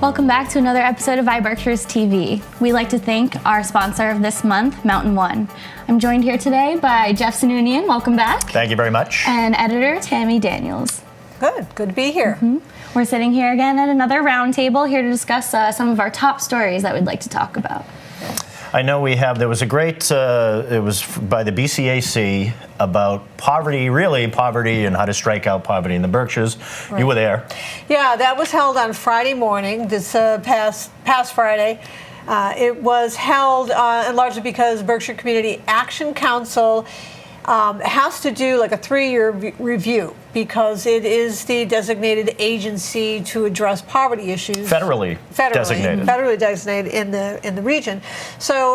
Welcome back to another episode of iBerkshires TV. We'd like to thank our sponsor of this month, Mountain One. I'm joined here today by Jeff Sununian. Welcome back. Thank you very much. And editor Tammy Daniels. Good to be here. Mm-hmm. We're sitting here again at another roundtable here to discuss some of our top stories that we'd like to talk about. I know there was a great, it was by the BCAC about poverty and how to strike out poverty in the Berkshires. Right. You were there. Yeah, that was held on Friday morning, this past Friday. It was held largely because Berkshire Community Action Council has to do like a 3-year review because it is the designated agency to address poverty issues. Federally designated in the region. So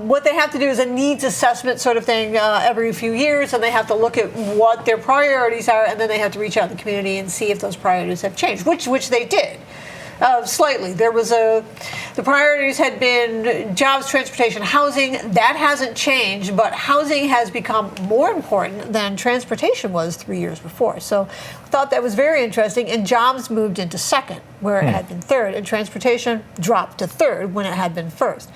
what they have to do is a needs assessment sort of thing every few years, and they have to look at what their priorities are, and then they have to reach out to the community and see if those priorities have changed, which they did. Slightly. The priorities had been jobs, transportation, housing. That hasn't changed, but housing has become more important than transportation was 3 years before. So I thought that was very interesting, and jobs moved into second, where it had been third, and transportation dropped to third when it had been first.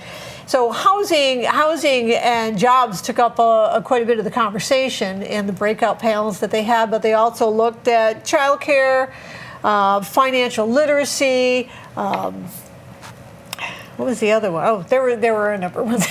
So housing and jobs took up quite a bit of the conversation in the breakout panels that they had, but they also looked at childcare, financial literacy. What was the other one? Oh, there were a number of ones.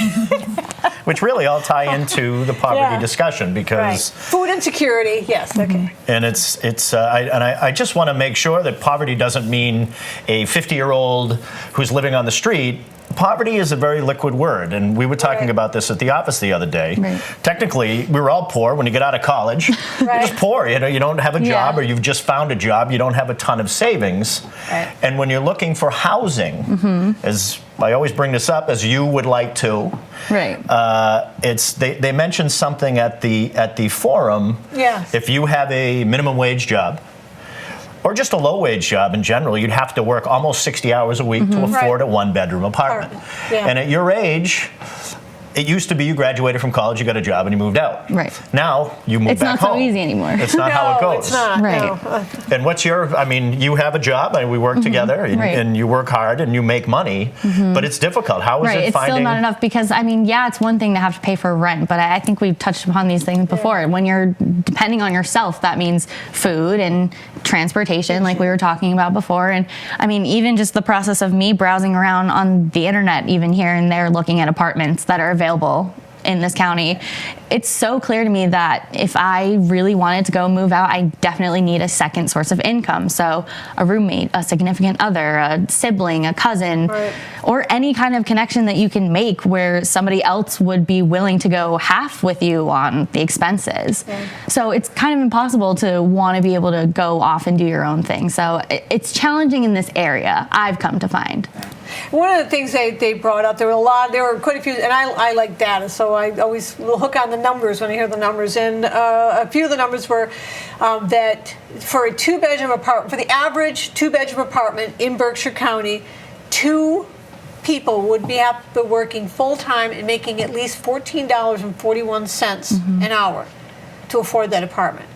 Which really all tie into the poverty discussion because food insecurity. Yes. Okay. And I just want to make sure that poverty doesn't mean a 50-year-old who's living on the street. Poverty is a very liquid word, and we were talking about this at the office the other day. Right. Technically, we were all poor when you get out of college. You're just poor. You don't have a job, or you've just found a job. You don't have a ton of savings. Right. And when you're looking for housing, as I always bring this up, as you would like to, they mentioned something at the forum. Yes. If you have a minimum wage job, or just a low-wage job in general, you'd have to work almost 60 hours a week to afford a one-bedroom apartment. Yeah. And at your age, it used to be you graduated from college, you got a job, and you moved out. Right. Now, you move back home. It's not so easy anymore. It's not how it goes. It's not. Right. No. And you have a job, and we work together, and you work hard, and you make money, but it's difficult. How is it finding... It's still not enough because, it's one thing to have to pay for rent, but I think we've touched upon these things before. When you're depending on yourself, that means food and transportation, like we were talking about before. And, even just the process of me browsing around on the internet, even here and there, looking at apartments that are available in this county, it's so clear to me that if I really wanted to go move out, I definitely need a second source of income. So a roommate, a significant other, a sibling, a cousin, or any kind of connection that you can make where somebody else would be willing to go half with you on the expenses. So it's kind of impossible to want to be able to go off and do your own thing. So it's challenging in this area, I've come to find. One of the things they brought up, there were quite a few, and I like data, so I always will hook on the numbers when I hear the numbers. And a few of the numbers were that for a two-bedroom apartment, for the average two-bedroom apartment in Berkshire County, 2 people would be working full-time and making at least $14.41 an hour to afford that apartment.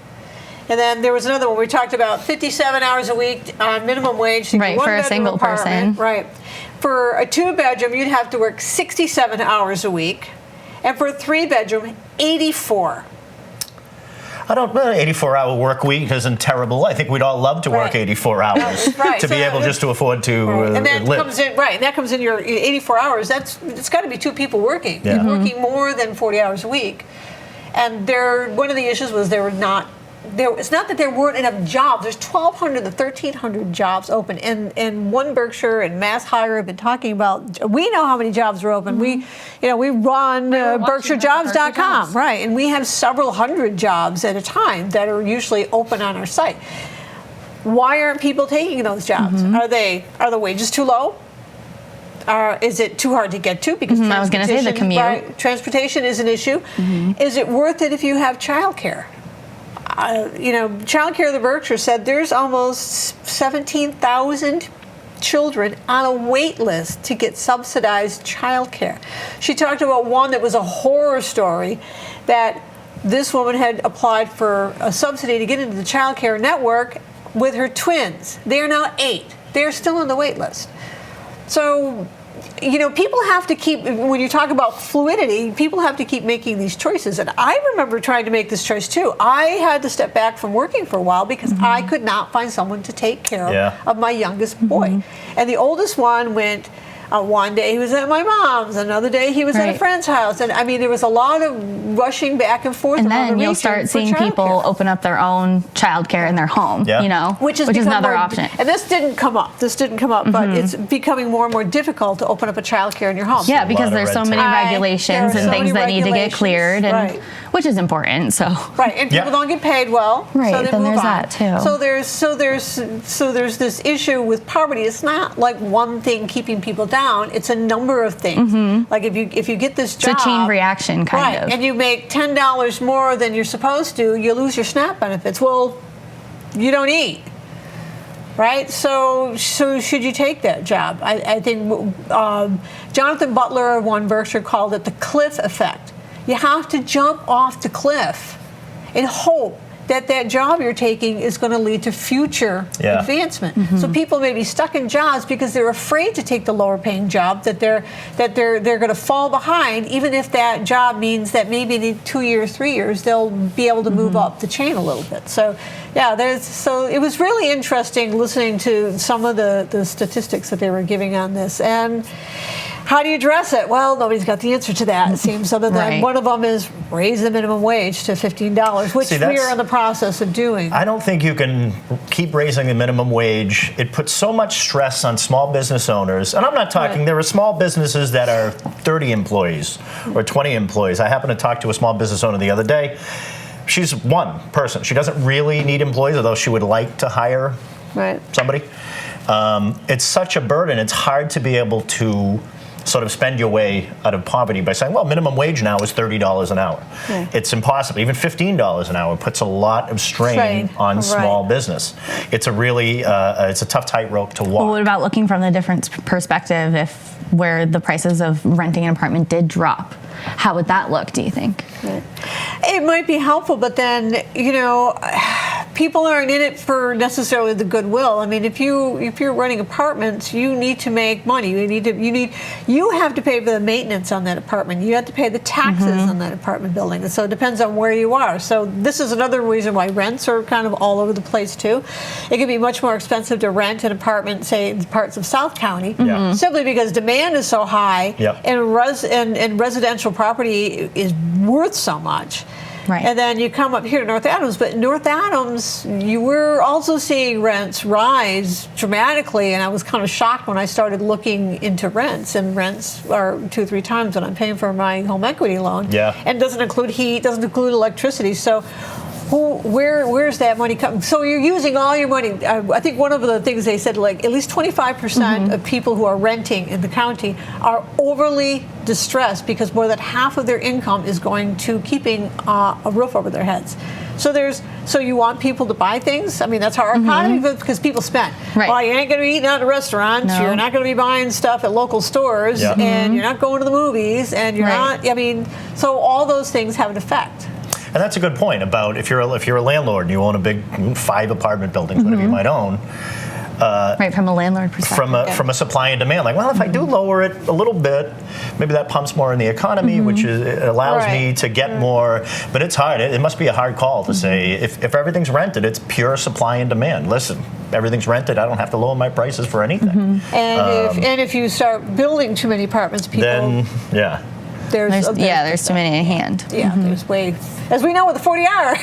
And then there was another one. We talked about 57 hours a week on minimum wage. For a single person. Right. For a 2-bedroom, you'd have to work 67 hours a week. And for a 3-bedroom, 84. I don't know, 84-hour work week isn't terrible. I think we'd all love to work 84 hours to be able just to afford to and that live. That comes in your 84 hours. It's got to be 2 people working. Yeah. Working more than 40 hours a week. And one of the issues was it's not that there weren't enough jobs. There's 1,200 to 1,300 jobs open. And One Berkshire and Mass Hire have been talking about, we know how many jobs are open. We run BerkshireJobs.com, right? And we have several hundred jobs at a time that are usually open on our site. Why aren't people taking those jobs? Are the wages too low? Is it too hard to get to? Because I was going to say the commute. Transportation is an issue. Is it worth it if you have childcare? Child Care of the Berkshire said there's almost 17,000 children on a wait list to get subsidized child care. She talked about one that was a horror story, that this woman had applied for a subsidy to get into the child care network with her twins. They are now 8. they're still on the wait list. So, people have to keep, when you talk about fluidity, people have to keep making these choices. And I remember trying to make this choice too. I had to step back from working for a while because I could not find someone to take care of my youngest boy. And the oldest one went, one day he was at my mom's, another day he was at a friend's house. And I mean, there was a lot of rushing back and forth. And then you'll start seeing people open up their own childcare in their home, which is another option. And this didn't come up, but it's becoming more and more difficult to open up a childcare in your home. Yeah, because there's so many regulations and things that need to get cleared, and which is important. So and people don't get paid well. Right, so then there's that too. So there's this issue with poverty. It's not like one thing keeping people down. It's a number of things. Like if you get this job, it's a chain reaction kind of. And you make $10 more than you're supposed to, you lose your SNAP benefits. Well, you don't eat. Right, so should you take that job? I think Jonathan Butler of One Berkshire called it the cliff effect. You have to jump off the cliff and hope that job you're taking is going to lead to future advancement. So people may be stuck in jobs because they're afraid to take the lower paying job, that they're going to fall behind, even if that job means that maybe in 2 years, 3 years, they'll be able to move up the chain a little bit. So so it was really interesting listening to some of the statistics that they were giving on this. And how do you address it? Well, nobody's got the answer to that, it seems, other than one of them is raise the minimum wage to $15, which we are in the process of doing. I don't think you can keep raising the minimum wage. It puts so much stress on small business owners. And I'm not talking, there are small businesses that are 30 employees or 20 employees. I happened to talk to a small business owner the other day. She's one person. She doesn't really need employees, although she would like to hire somebody. It's such a burden. It's hard to be able to sort of spend your way out of poverty by saying, well, minimum wage now is $30 an hour. It's impossible. Even $15 an hour puts a lot of strain on small business. It's a really, it's a tough tightrope to walk. Well, what about looking from the different perspective, where the prices of renting an apartment did drop? How would that look, do you think? It might be helpful, but then, people aren't in it for necessarily the goodwill. I mean, if you're running apartments, you need to make money. You have to pay for the maintenance on that apartment. You have to pay the taxes on that apartment building. And so it depends on where you are. So this is another reason why rents are kind of all over the place too. It can be much more expensive to rent an apartment, say, in parts of South County, simply because demand is so high, and residential property is worth so much. And then you come up here to North Adams, but in North Adams, you were also seeing rents rise dramatically, and I was kind of shocked when I started looking into rents, and rents are 2 or 3 times what I'm paying for my home equity loan. And doesn't include heat, doesn't include electricity. So where's that money coming? So you're using all your money. I think one of the things they said, like at least 25% of people who are renting in the county are overly distressed because more than half of their income is going to keeping a roof over their heads. So you want people to buy things? I mean, that's how our economy, because people spend. Well, you ain't going to be eating out at restaurants. You're not going to be buying stuff at local stores, and you're not going to the movies, and you're not. I mean, so all those things have an effect. And that's a good point about if you're a landlord and you own a big 5 apartment buildings, whatever you might own. From a landlord perspective. From a supply and demand, like, well, if I do lower it a little bit, maybe that pumps more in the economy, which allows me to get more. But it's hard. It must be a hard call to say if everything's rented, it's pure supply and demand. Listen, everything's rented. I don't have to lower my prices for anything. And if you start building too many apartments, people there's too many in hand. There's way, as we know with the 40-hour.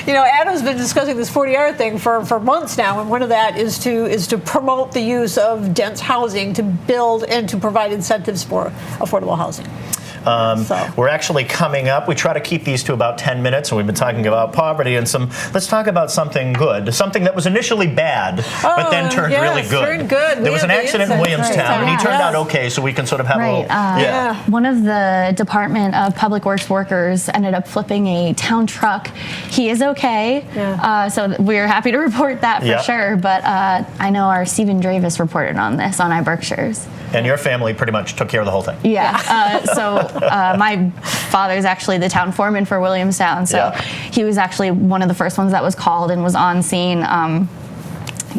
Adam's been discussing this 40-hour thing for months now, and one of that is to promote the use of dense housing to build and to provide incentives for affordable housing. We're actually coming up. We try to keep these to about 10 minutes, and we've been talking about poverty and let's talk about something good, something that was initially bad, but then turned really good. There was an accident in Williamstown, and he turned out okay, so we can sort of have a little... One of the Department of Public Works workers ended up flipping a town truck. He is okay, so we're happy to report that for sure, but I know our Stephen Dravis reported on this on iBerkshires. And your family pretty much took care of the whole thing. My father's actually the town foreman for Williamstown, so he was actually one of the first ones that was called and was on scene.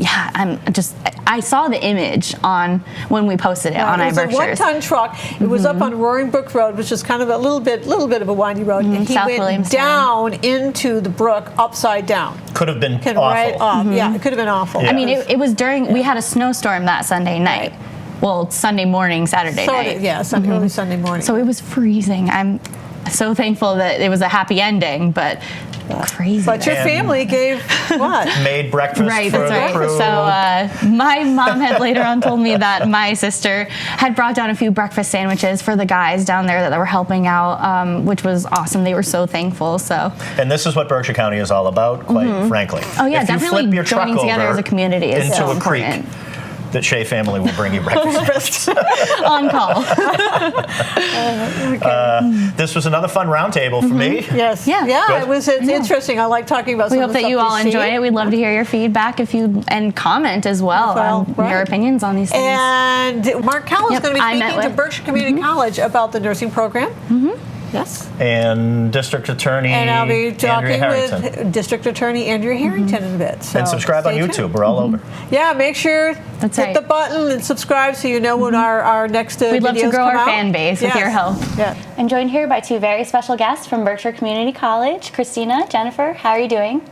I saw the image on when we posted it on It was a iBerkshires. one-ton truck. It was up on Roaring Brook Road, which is kind of a little bit of a windy road, and he South went Williamstown. down into the brook upside down. Could have been awful. Right off. Yeah, it could have been awful. Yeah. I mean, it was during, we had a snowstorm that Sunday night. Well, Sunday morning, Saturday night. Early Sunday morning. So it was freezing. I'm so thankful that it was a happy ending, but crazy. But your family gave what? Made breakfast Right, for that's the right. crew. So my mom had later on told me that my sister had brought down a few breakfast sandwiches for the guys down there that were helping out, which was awesome. They were so thankful. So. And this is what Berkshire County is all about, quite frankly. Oh yeah, if you definitely flip your truck joining together over as a community is into so a creek, important. the Shea family will bring you breakfast. On call. This was another fun roundtable for me. Yes. Yeah. Good. It's interesting. I like talking about We some hope of the that you stuff all see. enjoy it. We'd love to hear your feedback and comment as well on your opinions on these things. And Mark Cowell is Yep, going to be I met speaking to with- Berkshire Community College about the nursing program. Yes. And District Attorney And I'll be talking Andrea Harrington. with District Attorney Andrea Harrington in a bit. So And subscribe on stay YouTube. tuned. We're all over. Yeah, make sure That's hit right. the button and subscribe so you know when our next We'd love to videos grow come our out. fan base with your help. Yeah. I'm joined here by two very special guests from Berkshire Community College. Christina, Jennifer, how are you doing?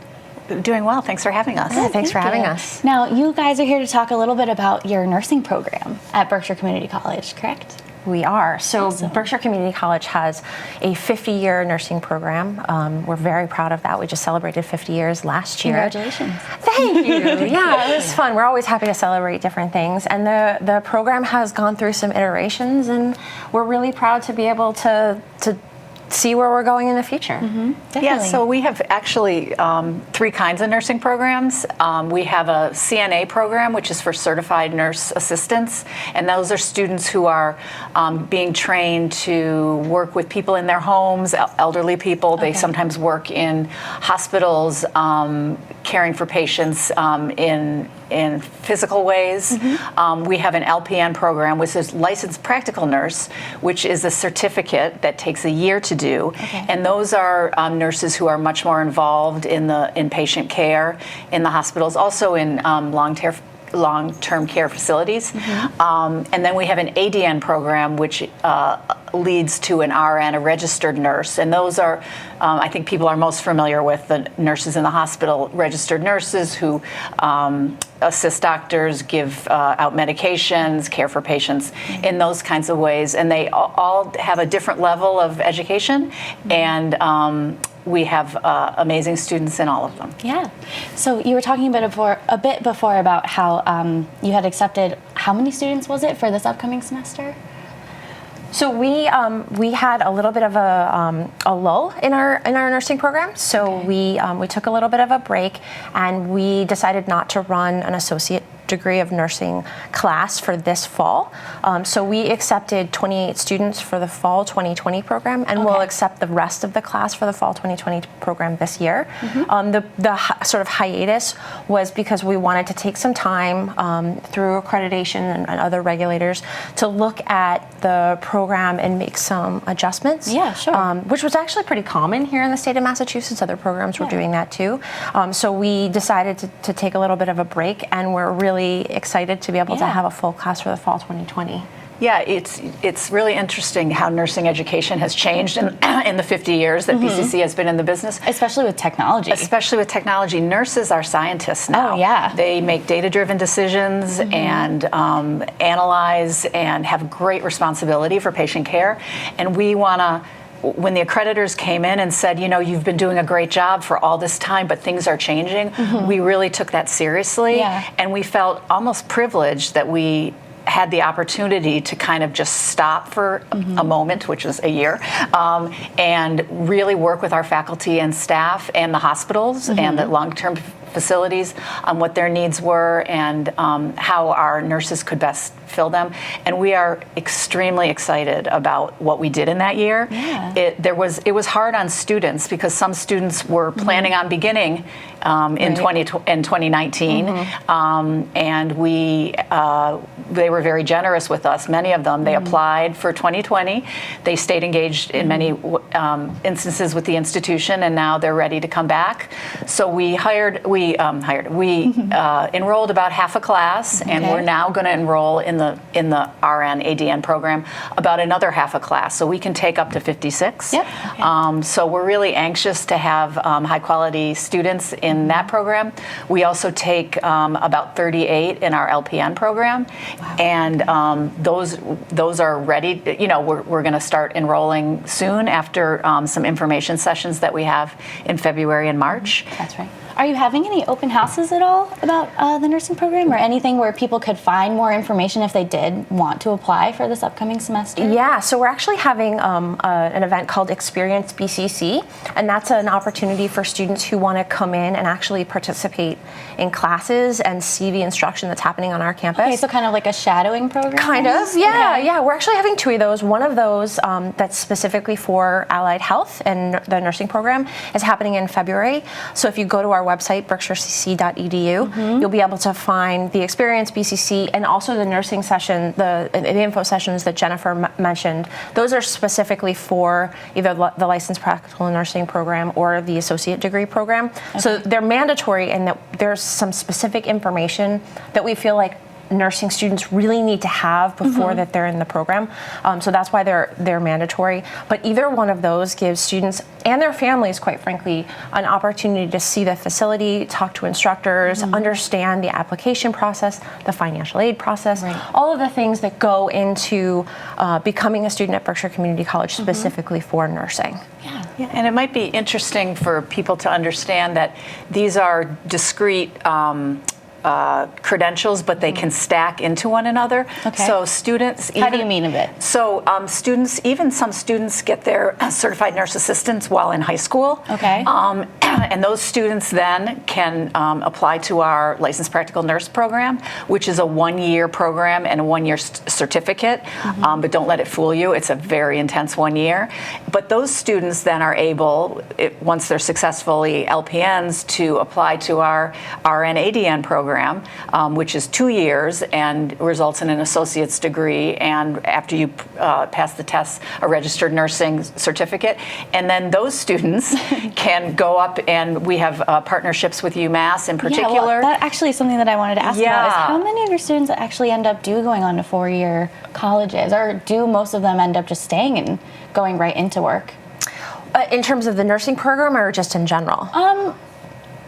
Doing well. Thanks for having us. Thanks for having us. Now, you guys are here to talk a little bit about your nursing program at Berkshire Community College, correct? We are. So Berkshire Community College has a 50-year nursing program. We're very proud of that. We just celebrated 50 years last year. Congratulations. Thank you. Yeah, it was fun. We're always happy to celebrate different things. And the program has gone through some iterations, and we're really proud to be able to see where we're going in the future. Yeah, so we have actually three kinds of nursing programs. We have a CNA program, which is for certified nurse assistants, and those are students who are being trained to work with people in their homes, elderly people. They sometimes work in hospitals, caring for patients in physical ways. We have an LPN program, which is licensed practical nurse, which is a certificate that takes a year to do. And those are nurses who are much more involved in the inpatient care in the hospitals, also in long-term care facilities. And then we have an ADN program, which leads to an RN, a registered nurse. And those are, I think people are most familiar with the nurses in the hospital, registered nurses who assist doctors, give out medications, care for patients in those kinds of ways. And they all have a different level of education. And we have amazing students in all of them. Yeah. So you were talking a bit before about how you had accepted, how many students was it for this upcoming semester? So we had a little bit of a lull in our nursing program. So we took a little bit of a break, and we decided not to run an associate degree of nursing class for this fall. So we accepted 28 students for the fall 2020 program, and we'll accept the rest of the class for the fall 2020 program this year. The sort of hiatus was because we wanted to take some time through accreditation and other regulators to look at the program and make some adjustments. Yeah, sure. Which was actually pretty common here in the state of Massachusetts. Other programs were doing that too. So we decided to take a little bit of a break, and we're really excited to be able to have a full class for the fall 2020. Yeah, it's really interesting how nursing education has changed in the 50 years that BCC has been in the business. Especially with technology. Especially with technology. Nurses are scientists now. Oh, yeah. They make data-driven decisions and analyze and have great responsibility for patient care. And we want to, when the accreditors came in and said, you know, you've been doing a great job for all this time, but things are changing, we really took that seriously. Yeah. And we felt almost privileged that we had the opportunity to kind of just stop for a moment, which is a year, and really work with our faculty and staff and the hospitals and the long-term facilities on what their needs were and how our nurses could best fill them. And we are extremely excited about what we did in that year. Yeah. It was hard on students because some students were planning on beginning in 2019, and they were very generous with us. Many of them, they applied for 2020. They stayed engaged in many instances with the institution, and now they're ready to come back. So we we enrolled about half a class, and Okay. we're now going to enroll in the RN ADN program about another half a class, so we can take up to 56. Yep. So we're really anxious to have high quality students in that program. We also take about 38 in our LPN program, and those are ready. You know, we're going to start enrolling soon after some information sessions that we have in February and March. That's right. Are you having any open houses at all about the nursing program, or anything where people could find more information if they did want to apply for this upcoming semester? Yeah, so we're actually having an event called Experience BCC, and that's an opportunity for students who want to come in and actually participate in classes and see the instruction that's happening on our campus. Okay, so kind of like a shadowing program? Kind of, yeah, Okay. yeah. We're actually having 2 of those. One of those that's specifically for allied health and the nursing program is happening in February. So if you go to our website, berkshirecc.edu, you'll be able to find the Experience BCC and also the nursing session, the info sessions that Jennifer mentioned. Those are specifically for either the licensed practical nursing program or the associate degree program. Okay. So they're mandatory, and that there's some specific information that we feel like nursing students really need to have before that they're in the program. So that's why they're mandatory. But either one of those gives students and their families, quite frankly, an opportunity to see the facility, talk to instructors, understand the application process, the financial aid process, all of the things that go into becoming a student at Berkshire Community College specifically for nursing. Yeah, and it might be interesting for people to understand that these are discrete credentials, but they can stack into one another. Okay. So students... How do you mean a bit? So some students get their certified nurse assistants while in high school. Okay. And those students then can apply to our licensed practical nurse program, which is a 1-year program and a 1-year certificate. But don't let it fool you. It's a very intense 1 year. But those students then are able, once they're successfully LPNs, to apply to our RN ADN program, which is 2 years and results in an associate's degree, and after you pass the tests, a registered nursing certificate. And then those students can go up, and we have partnerships with UMass in particular. Yeah, well, that actually is something that I wanted to ask about, is how many of your students actually end up going on to 4-year colleges, or do most of them end up just staying and going right into work? In terms of the nursing program, or just in general?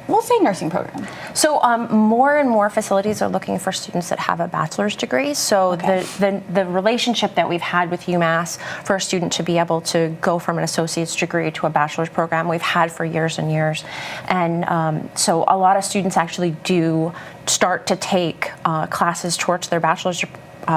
We'll say nursing program. So more and more facilities are looking for students that have a bachelor's degree. So the relationship that we've had with UMass for a student to be able to go from an associate's degree to a bachelor's program, we've had for years and years. And so a lot of students actually do start to take classes towards their bachelor's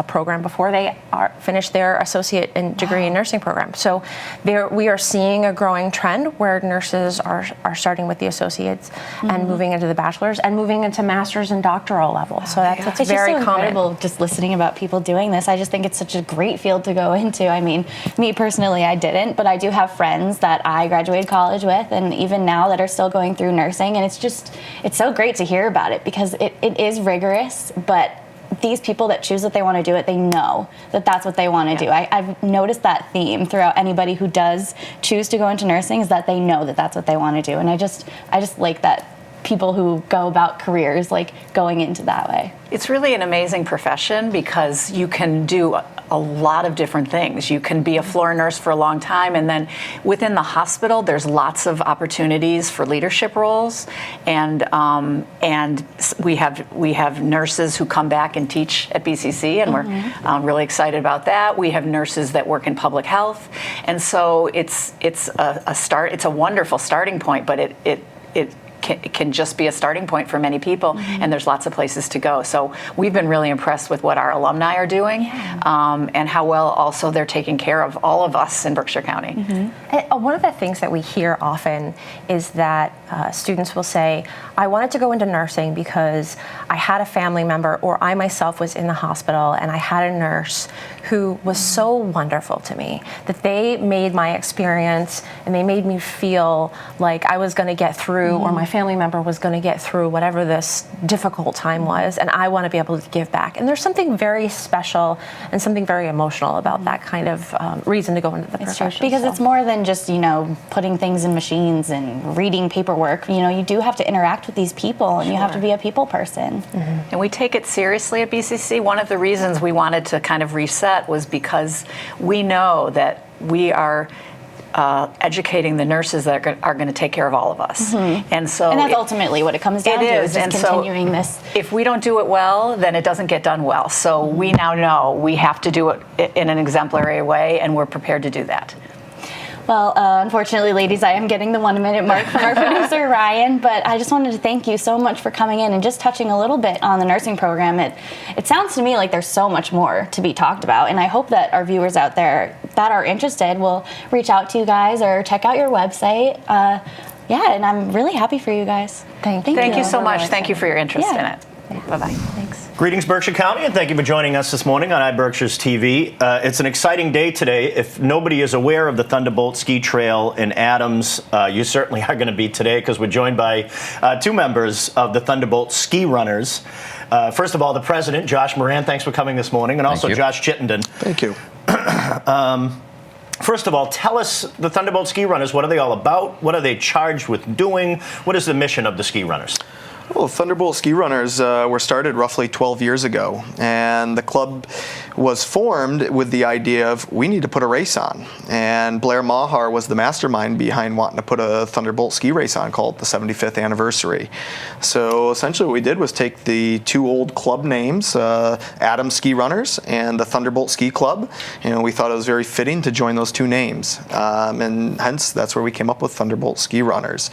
program before they finish their associate and degree in nursing program. So we are seeing a growing trend where nurses are starting with the associates and moving into the bachelor's and moving into master's and doctoral level. So that's It's very just so common. incredible just listening about people doing this. I just think it's such a great field to go into. I mean, me personally, I didn't, but I do have friends that I graduated college with, and even now that are still going through nursing, and it's so great to hear about it, because it is rigorous, but these people that choose that they want to do it, they know that that's what they want to do. I've noticed that theme throughout anybody who does choose to go into nursing, is that they know that that's what they want to do. And I just like that people who go about careers like going into that way. It's really an amazing profession because you can do a lot of different things. You can be a floor nurse for a long time, and then within the hospital, there's lots of opportunities for leadership roles, and we have nurses who come back and teach at BCC, and we're really excited about that. We have nurses that work in public health, and so it's a wonderful starting point, but it can just be a starting point for many people, and there's lots of places to go. So we've been really impressed with what our alumni are doing, and how well also they're taking care of all of us in Berkshire County. One of the things that we hear often is that students will say, I wanted to go into nursing because I had a family member, or I myself was in the hospital and I had a nurse who was so wonderful to me that they made my experience and they made me feel like I was going to get through, or my family member was going to get through whatever this difficult time was, and I want to be able to give back. And there's something very special and something very emotional about that kind of reason to go into the profession. Because it's more than just, putting things in machines and reading paperwork. You do have to interact with these people, and you have to be a people person. And we take it seriously at BCC. One of the reasons we wanted to kind of reset was because we know that we are educating the nurses that are going to take care of all of us. And so that's ultimately what it comes down to, is just continuing this. If we don't do it well, then it doesn't get done well. So we now know we have to do it in an exemplary way, and we're prepared to do that. Well, unfortunately, ladies, I am getting the 1-minute mark from our producer, Ryan, but I just wanted to thank you so much for coming in and just touching a little bit on the nursing program. It sounds to me like there's so much more to be talked about, and I hope that our viewers out there that are interested will reach out to you guys or check out your website. And I'm really happy for you guys. Thank you so much. Thank you for your interest in it. Bye-bye. Thanks. Greetings, Berkshire County, and thank you for joining us this morning on iBerkshire's TV. It's an exciting day today. If nobody is aware of the Thunderbolt Ski Trail in Adams, you certainly are going to be today, because we're joined by two members of the Thunderbolt Ski Runners. First of all, the president, Josh Moran, thanks for coming this morning, and also Josh Chittenden. Thank you. First of all, tell us, the Thunderbolt Ski Runners, what are they all about? What are they charged with doing? What is the mission of the Ski Runners? Well, Thunderbolt Ski Runners were started roughly 12 years ago, and the club was formed with the idea of, we need to put a race on. And Blair Maher was the mastermind behind wanting to put a Thunderbolt ski race on called the 75th anniversary. So essentially what we did was take the two old club names, Adams Ski Runners and the Thunderbolt Ski Club, and we thought it was very fitting to join those two names. And hence, that's where we came up with Thunderbolt Ski Runners.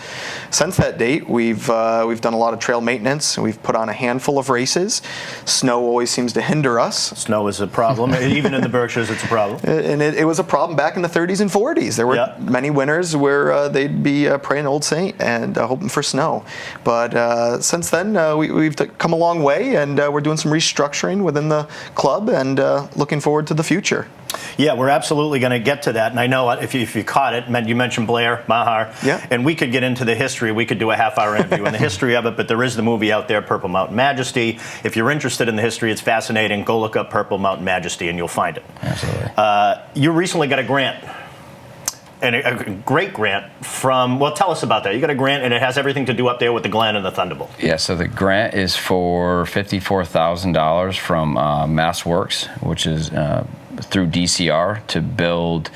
Since that date, we've done a lot of trail maintenance. We've put on a handful of races. Snow always seems to hinder us. Snow is a problem. Even in the Berkshires, it's a problem. And it was a problem back in the 30s and 40s. There were many winters where they'd be praying Old Saint and hoping for snow. But since then, we've come a long way, and we're doing some restructuring within the club, and looking forward to the future. Yeah, we're absolutely going to get to that. And I know if you caught it, you mentioned Blair Maher. Yeah. And we could get into the history. We could do a half-hour interview on the history of it, but there is the movie out there, Purple Mountain Majesty. If you're interested in the history, it's fascinating. Go look up Purple Mountain Majesty and you'll find it. Absolutely. You recently got a grant. And a great grant from, well, tell us about that. You got a grant, and it has everything to do up there with the Glen and the Thunderbolt. Yeah, so the grant is for $54,000 from MassWorks, which is through DCR, to build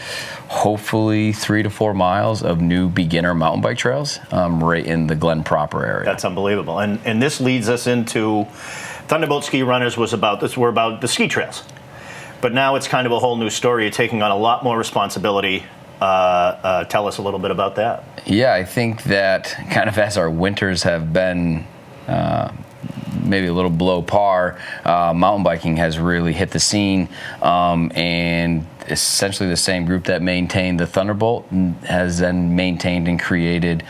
hopefully 3 to 4 miles of new beginner mountain bike trails right in the Glen proper area. That's unbelievable. And this leads us into Thunderbolt Ski Runners were about the ski trails. But now it's kind of a whole new story. You're taking on a lot more responsibility. Tell us a little bit about that. Yeah, I think that kind of as our winters have been maybe a little below par, mountain biking has really hit the scene, and essentially the same group that maintained the Thunderbolt has then maintained and created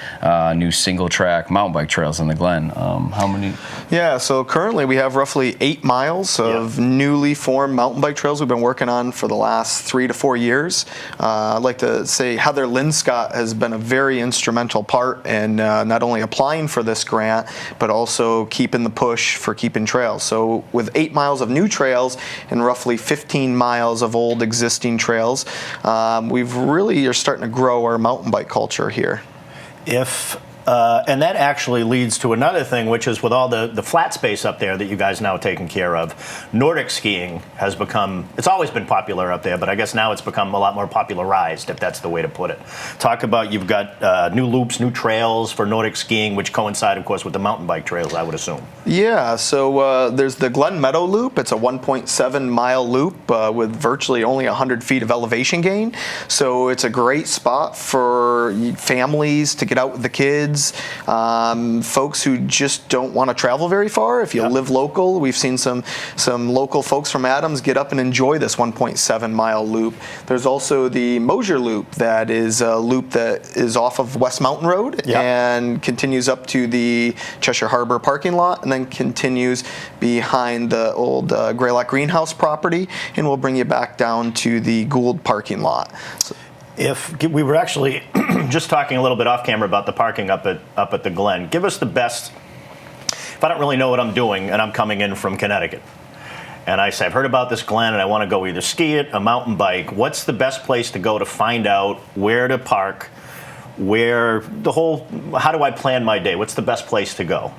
new single-track mountain bike trails in the Glen. How many? Yeah, so currently we have roughly 8 miles of newly formed mountain bike trails we've been working on for the last 3 to 4 years. I'd like to say Heather Linscott has been a very instrumental part in not only applying for this grant, but also keeping the push for keeping trails. So with 8 miles of new trails and roughly 15 miles of old existing trails, we've really are starting to grow our mountain bike culture here. And that actually leads to another thing, which is with all the flat space up there that you guys now are taking care of, Nordic skiing has become, it's always been popular up there, but I guess now it's become a lot more popularized, if that's the way to put it. Talk about, you've got new loops, new trails for Nordic skiing, which coincide, of course, with the mountain bike trails, I would assume. Yeah, so there's the Glen Meadow Loop. It's a 1.7 mile loop with virtually only 100 feet of elevation gain. So it's a great spot for families to get out with the kids. Folks who just don't want to travel very far. If you live local, we've seen some local folks from Adams get up and enjoy this 1.7 mile loop. There's also the Mosier Loop, that is a loop that is off of West Mountain Road and continues up to the Cheshire Harbor parking lot, and then continues behind the old Greylock greenhouse property, and we'll bring you back down to the Gould parking lot. If we were actually just talking a little bit off camera about the parking up at the Glen, give us the best. If I don't really know what I'm doing and I'm coming in from Connecticut, and I say I've heard about this Glen and I want to go either ski it, a mountain bike, what's the best place to go to find out where to park, how do I plan my day? What's the best place to go?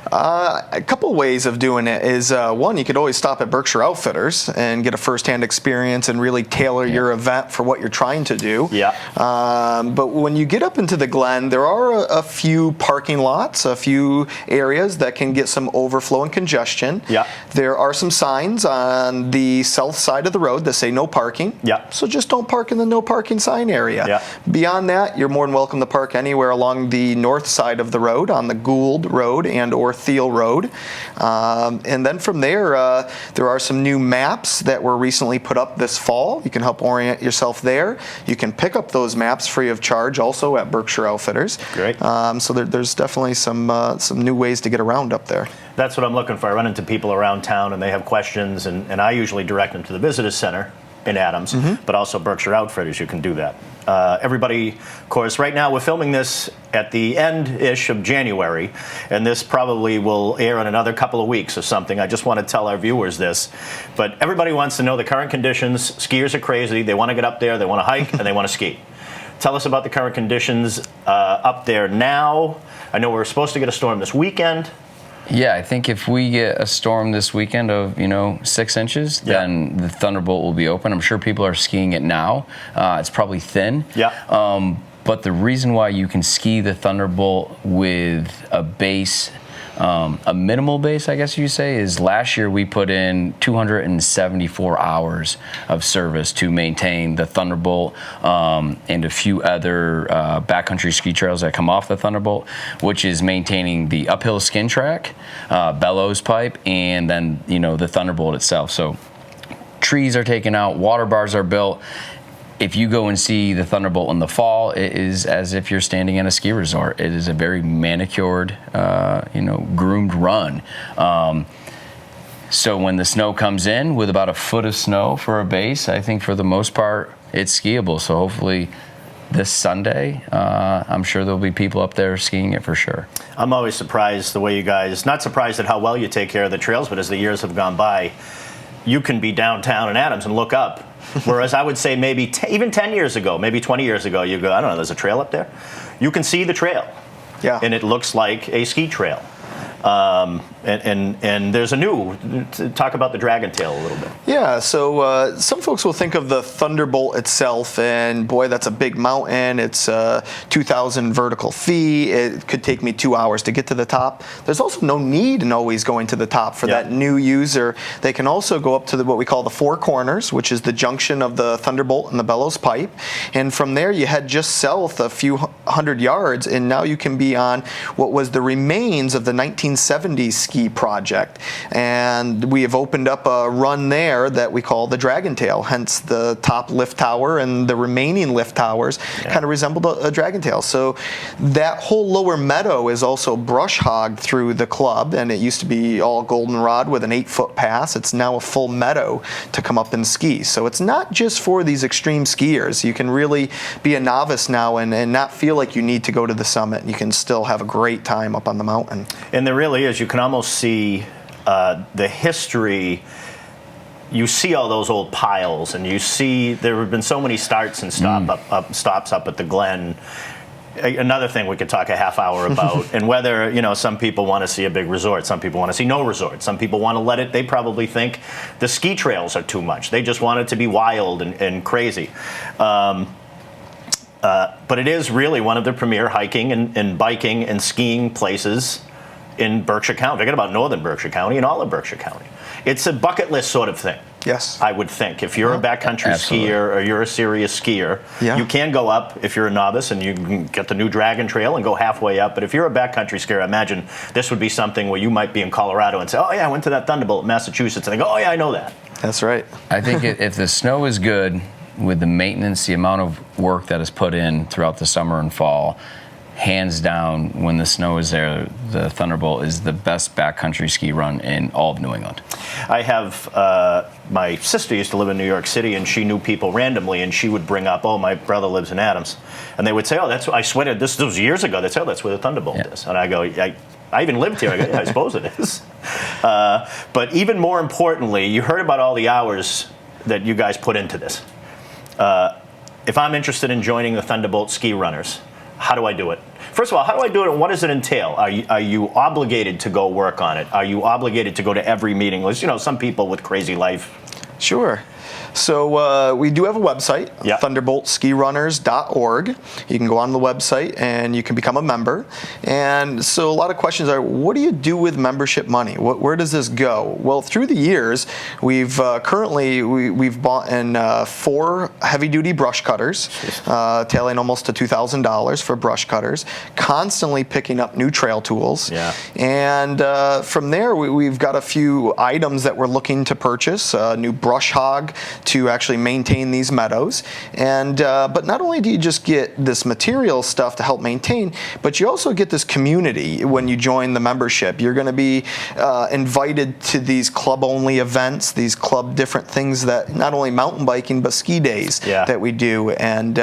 A couple ways of doing it is, one, you could always stop at Berkshire Outfitters and get a first-hand experience and really tailor your event for what you're trying to do. Yeah. But when you get up into the Glen, there are a few parking lots, a few areas that can get some overflow and congestion. Yeah. There are some signs on the south side of the road that say no parking. Yeah. So just don't park in the no parking sign area. Yeah. Beyond that, you're more than welcome to park anywhere along the north side of the road, on the Gould Road and or Thiel Road. And then from there, there are some new maps that were recently put up this fall. You can help orient yourself there. You can pick up those maps free of charge also at Berkshire Outfitters. Great. So there's definitely some new ways to get around up there. That's what I'm looking for. I run into people around town and they have questions, and I usually direct them to the Visitor Center in Adams, but also Berkshire Outfitters, you can do that. Everybody, of course, right now we're filming this at the end-ish of January, and this probably will air in another couple of weeks or something. I just want to tell our viewers this, but everybody wants to know the current conditions. Skiers are crazy. They want to get up there, they want to hike, and they want to ski. Tell us about the current conditions up there now. I know we're supposed to get a storm this weekend. Yeah, I think if we get a storm this weekend of 6 inches, then the Thunderbolt will be open. I'm sure people are skiing it now. It's probably thin. Yeah. But the reason why you can ski the Thunderbolt with a base, a minimal base, I guess you say, is last year we put in 274 hours of service to maintain the Thunderbolt and a few other backcountry ski trails that come off the Thunderbolt, which is maintaining the uphill skin track, bellows pipe, and then the Thunderbolt itself. So trees are taken out, water bars are built. If you go and see the Thunderbolt in the fall, it is as if you're standing in a ski resort. It is a very manicured, groomed run. So when the snow comes in with about a foot of snow for a base, I think for the most part it's skiable. So hopefully this Sunday, I'm sure there'll be people up there skiing it for sure. I'm always surprised the way you guys, not surprised at how well you take care of the trails, but as the years have gone by, you can be downtown in Adams and look up. Whereas I would say maybe even 10 years ago, maybe 20 years ago, you go, I don't know, there's a trail up there. You can see the trail. Yeah. And it looks like a ski trail. And there's a new, talk about the Dragon Tail a little bit. Yeah, so some folks will think of the Thunderbolt itself, and boy, that's a big mountain. It's 2,000 vertical feet. It could take me 2 hours to get to the top. There's also no need in always going to the top for that new user. They can also go up to what we call the Four Corners, which is the junction of the Thunderbolt and the bellows pipe. And from there, you head just south a few hundred yards, and now you can be on what was the remains of the 1970s ski project, and we have opened up a run there that we call the Dragon Tail, hence the top lift tower, and the remaining lift towers kind of resembled a Dragon Tail. So that whole lower meadow is also brush hogged through the club, and it used to be all goldenrod with an 8-foot pass. It's now a full meadow to come up and ski. So it's not just for these extreme skiers. You can really be a novice now and not feel like you need to go to the summit. You can still have a great time up on the mountain. And there really is, you can almost see the history. You see all those old piles, and you see there have been so many starts and stops up at the Glen. Another thing we could talk a half hour about, and whether some people want to see a big resort, some people want to see no resort, some people want to let it. They probably think the ski trails are too much. They just want it to be wild and crazy. But it is really one of the premier hiking and biking and skiing places in Berkshire County. Forget about northern Berkshire County and all of Berkshire County. It's a bucket list sort of thing. Yes. I would think. If you're a backcountry skier or you're a serious skier, you can go up if you're a novice and you can get the new Dragon Trail and go halfway up. But if you're a backcountry skier, I imagine this would be something where you might be in Colorado and say, oh yeah, I went to that Thunderbolt in Massachusetts. And they go, oh yeah, I know that. That's right. I think if the snow is good, with the maintenance, the amount of work that is put in throughout the summer and fall, hands down, when the snow is there, the Thunderbolt is the best backcountry ski run in all of New England. I have, my sister used to live in New York City, and she knew people randomly, and she would bring up, oh, my brother lives in Adams. And they would say, oh, I swear, this was years ago, they'd say, oh, that's where the Thunderbolt is. And I go, I even lived here. I go, yeah, I suppose it is. But even more importantly, you heard about all the hours that you guys put into this. If I'm interested in joining the Thunderbolt Ski Runners, how do I do it? First of all, how do I do it, and what does it entail? Are you obligated to go work on it? Are you obligated to go to every meeting? Some people with crazy life. Sure. So we do have a website, thunderboltskirunners.org. You can go on the website and you can become a member. And so a lot of questions are, what do you do with membership money? Where does this go? Well, through the years, we've we've bought in 4 heavy-duty brush cutters, tailing almost to $2,000 for brush cutters, constantly picking up new trail tools. Yeah. And from there, we've got a few items that we're looking to purchase, a new brush hog to actually maintain these meadows. And but not only do you just get this material stuff to help maintain, but you also get this community when you join the membership. You're going to be invited to these club-only events, these club different things that not only mountain biking but ski days that we do. And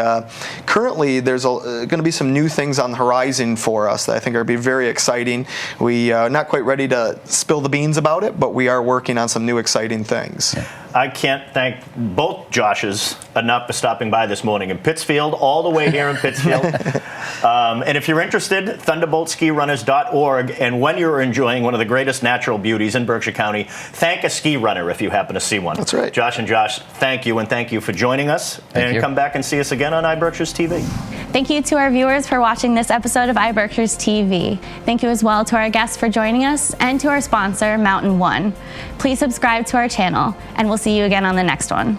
currently there's going to be some new things on the horizon for us that I think are going to be very exciting. We are not quite ready to spill the beans about it, but we are working on some new exciting things. Yeah. I can't thank both Joshes enough for stopping by this morning in Pittsfield, all the way here in Pittsfield. And if you're interested, thunderboltskirunners.org. And when you're enjoying one of the greatest natural beauties in Berkshire County, thank a ski runner if you happen to see one. That's right. Josh and Josh, thank you, and thank you for joining us. Thank you. Come back and see us again on iBerkshires TV. Thank you to our viewers for watching this episode of iBerkshires TV. Thank you as well to our guests for joining us and to our sponsor, Mountain One. Please subscribe to our channel, and we'll see you again on the next one.